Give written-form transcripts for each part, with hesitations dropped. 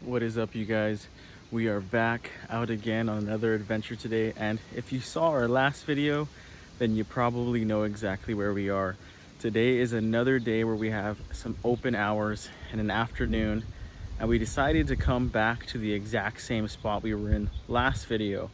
What is up, you guys? We are back out again on another adventure today, and if you saw our last video, then you probably know exactly where we are. Today is another day where we have some open hours in an afternoon, and we decided to come back to the exact same spot we were in last video.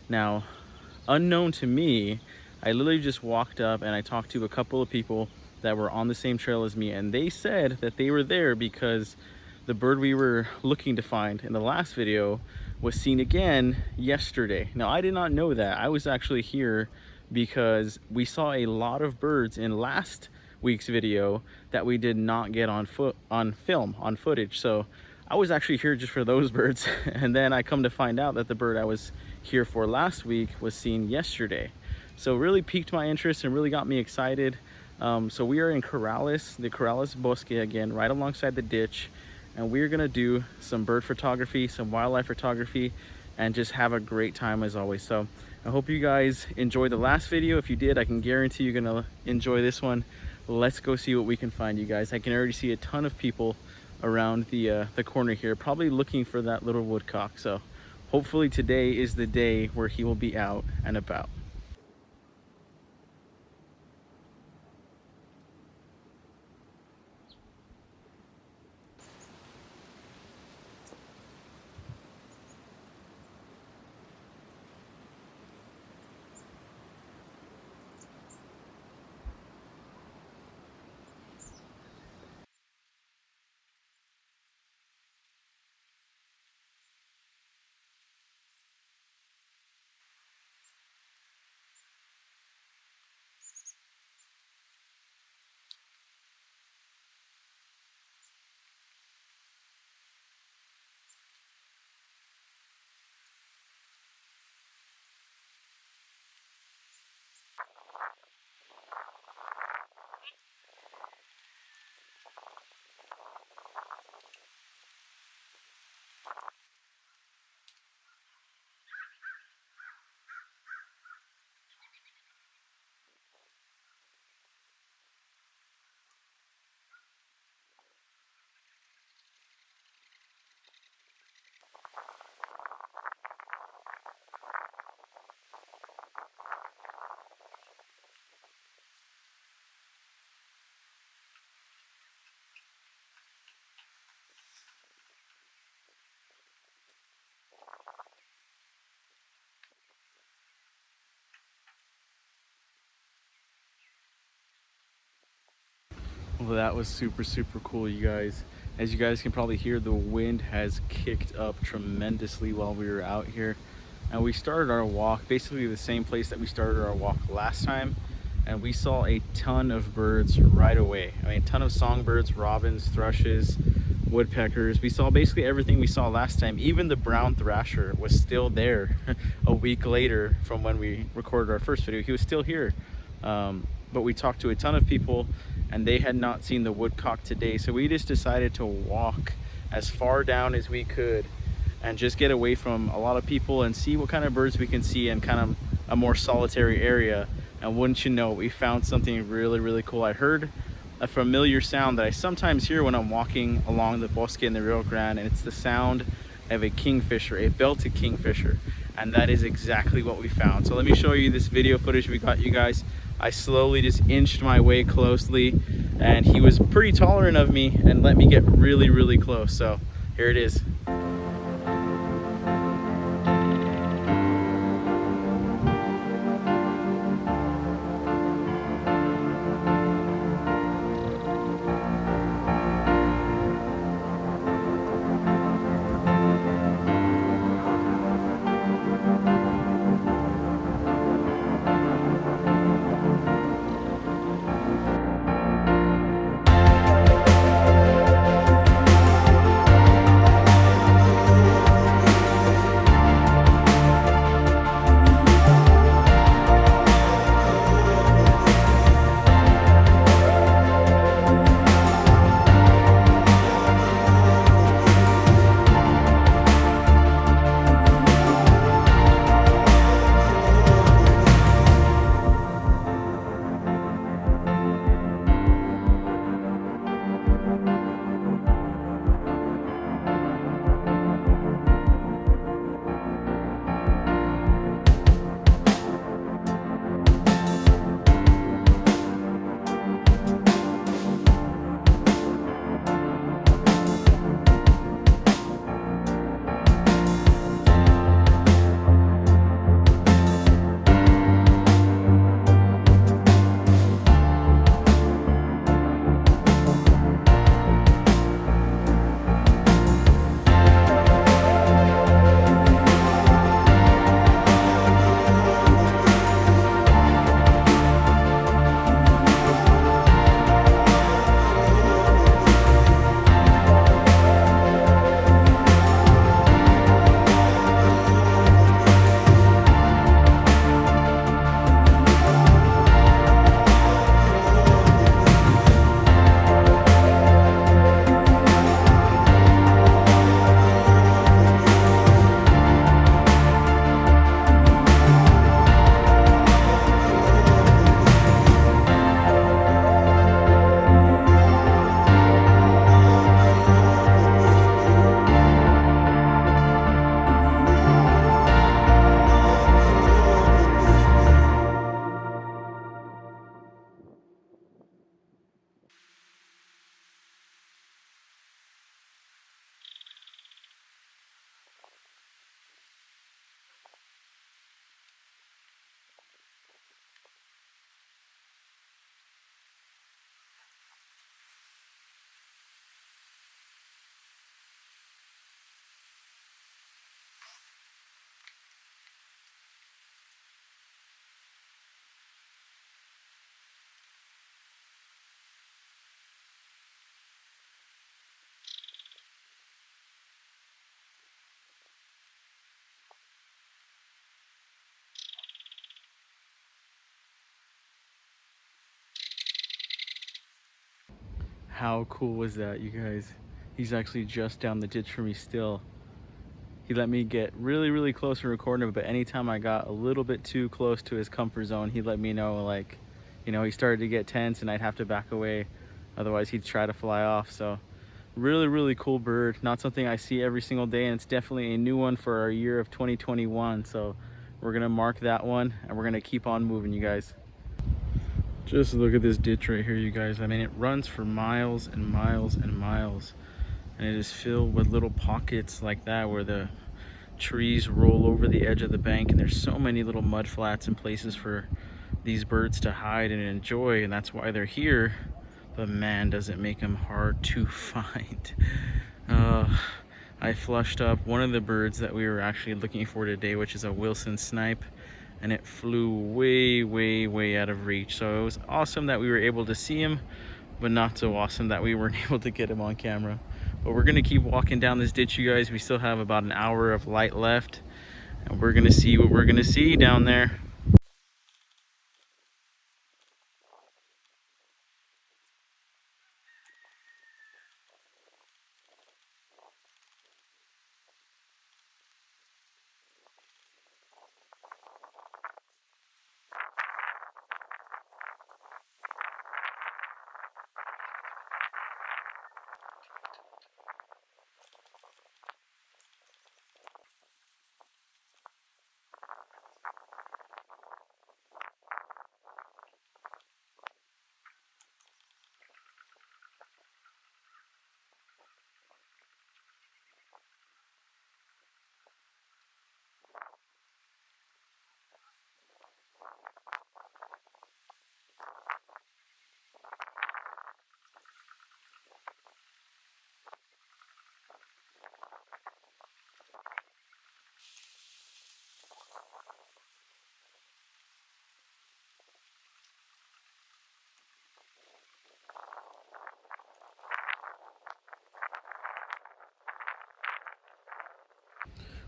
Now, unknown to me, I literally just walked up and I talked to a couple of people that were on the same trail as me, and they said that they were there because the bird we were looking to find in the last video was seen again yesterday. Now, I did not know that. I was actually here because we saw a lot of birds in last week's video that we did not get on footage. So I was actually here just for those birds. And then I come to find out that the bird I was here for last week was seen yesterday. So really piqued my interest and really got me excited. So we are in Corrales, the Corrales Bosque again, right alongside the ditch. And we're gonna do some bird photography, some wildlife photography, and just have a great time as always. So I hope you guys enjoyed the last video. If you did, I can guarantee you're gonna enjoy this one. Let's go see what we can find, you guys. I can already see a ton of people around the corner here, probably looking for that little woodcock. So hopefully today is the day where he will be out and about. Well, that was super cool, you guys. As you guys can probably hear, the wind has kicked up tremendously while we were out here. And we started our walk basically the same place that we started our walk last time. And we saw a ton of birds right away. I mean, a ton of songbirds, robins, thrushes, woodpeckers. We saw basically everything we saw last time. Even the brown thrasher was still there a week later from when we recorded our first video. He was still here. But we talked to a ton of people and they had not seen the woodcock today. So we just decided to walk as far down as we could and just get away from a lot of people and see what kind of birds we can see in kind of a more solitary area. And wouldn't you know, we found something really cool. I heard a familiar sound that I sometimes hear when I'm walking along the bosque in the Rio Grande, and it's the sound of a kingfisher, a belted kingfisher. And that is exactly what we found. So let me show you this video footage we got, you guys. I slowly just inched my way closely, and he was pretty tolerant of me and let me get really close. So here it is. How cool was that, you guys? He's actually just down the ditch from me still. He let me get really, really close and record him, but anytime I got a little bit too close to his comfort zone, he let me know, like, you know, he started to get tense and I'd have to back away. Otherwise, he'd try to fly off. So really, really cool bird. Not something I see every single day, and it's definitely a new one for our year of 2021. So we're gonna mark that one and we're gonna keep on moving, you guys. Just look at this ditch right here, you guys. I mean, it runs for miles and miles and miles, and it is filled with little pockets like that where the trees roll over the edge of the bank, and there's so many little mud flats and places for these birds to hide and enjoy, and that's why they're here. But man, does it make them hard to find. I flushed up one of the birds that we were actually looking for today, which is a Wilson snipe, and it flew way, way, way out of reach. So it was awesome that we were able to see him, but not so awesome that we weren't able to get him on camera. But we're gonna keep walking down this ditch, you guys. We still have about an hour of light left, and we're gonna see what we're gonna see down there.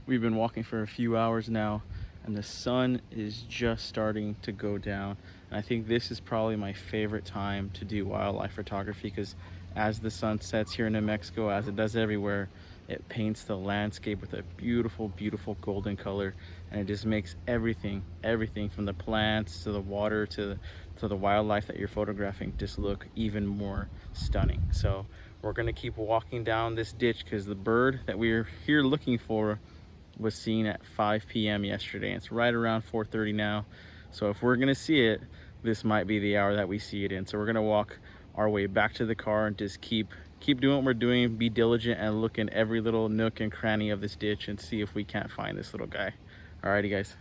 We've been walking for a few hours now, and the sun is just starting to go down. And I think this is probably my favorite time to do wildlife photography, because as the sun sets here in New Mexico, as it does everywhere, it paints the landscape with a beautiful, beautiful golden color, and it just makes everything from the plants to the water to the wildlife that you're photographing just look even more stunning. So we're gonna keep walking down this ditch, because the bird that we're here looking for was seen at 5 p.m. yesterday. It's right around 4:30 now. So if we're gonna see it, this might be the hour that we see it in. So we're gonna walk our way back to the car and just keep doing what we're doing, be diligent, and look in every little nook and cranny of this ditch and see if we can't find this little guy. Alrighty, guys.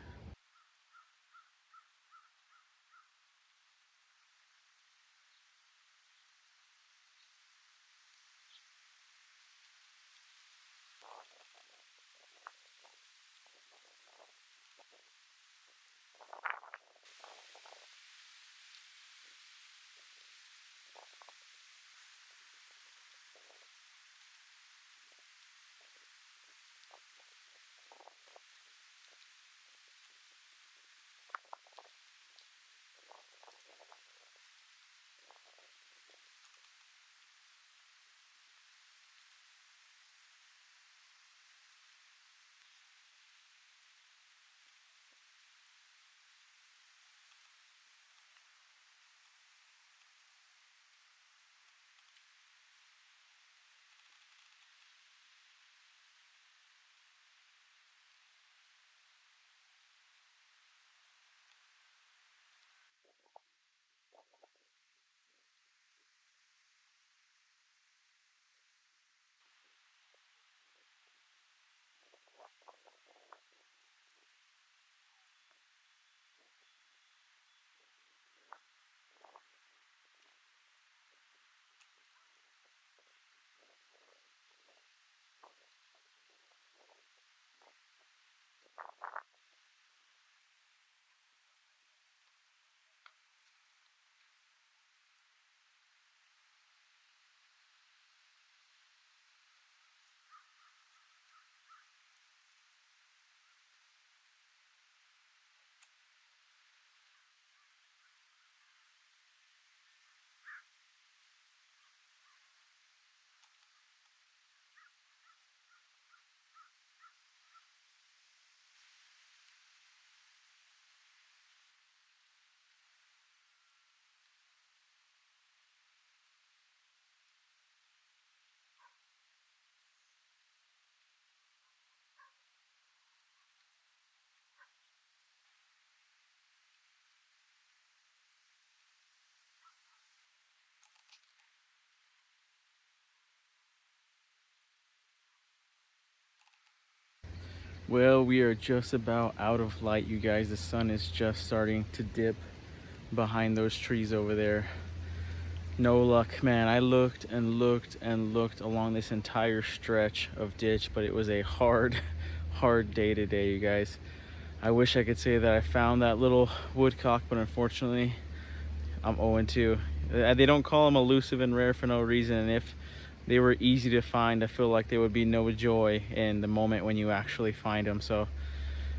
Well, we are just about out of light, you guys. The sun is just starting to dip behind those trees over there. No luck, man. I looked and looked and looked along this entire stretch of ditch, but it was a hard day today, you guys. I wish I could say that I found that little woodcock, but unfortunately I'm 0-2. They don't call them elusive and rare for no reason, and if they were easy to find, I feel like there would be no joy in the moment when you actually find them. So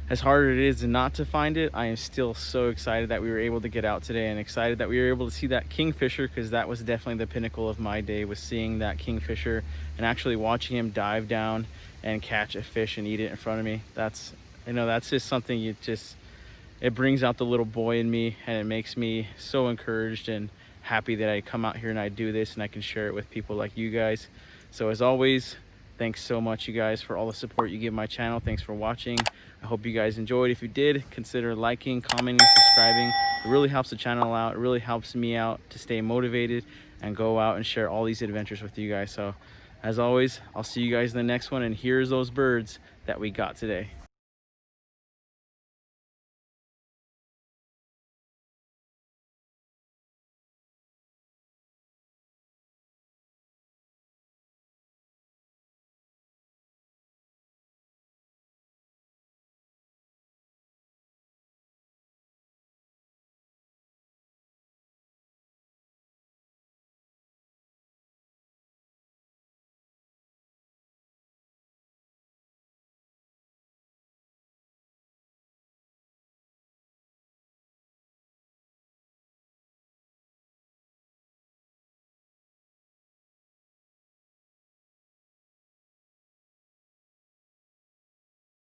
as hard as it is not to find it, I am still so excited that we were able to get out today, and excited that we were able to see that kingfisher, because that was definitely the pinnacle of my day, was seeing that kingfisher and actually watching him dive down and catch a fish and eat it in front of me. That's, you know, that's just something it brings out the little boy in me, and it makes me so encouraged and happy that I come out here and I do this and I can share it with people like you guys. So as always, thanks so much, you guys, for all the support you give my channel. Thanks for watching. I hope you guys enjoyed. If you did, consider liking, commenting, subscribing. It really helps the channel out. It really helps me out to stay motivated and go out and share all these adventures with you guys. So as always, I'll see you guys in the next one, and here's those birds that we got today.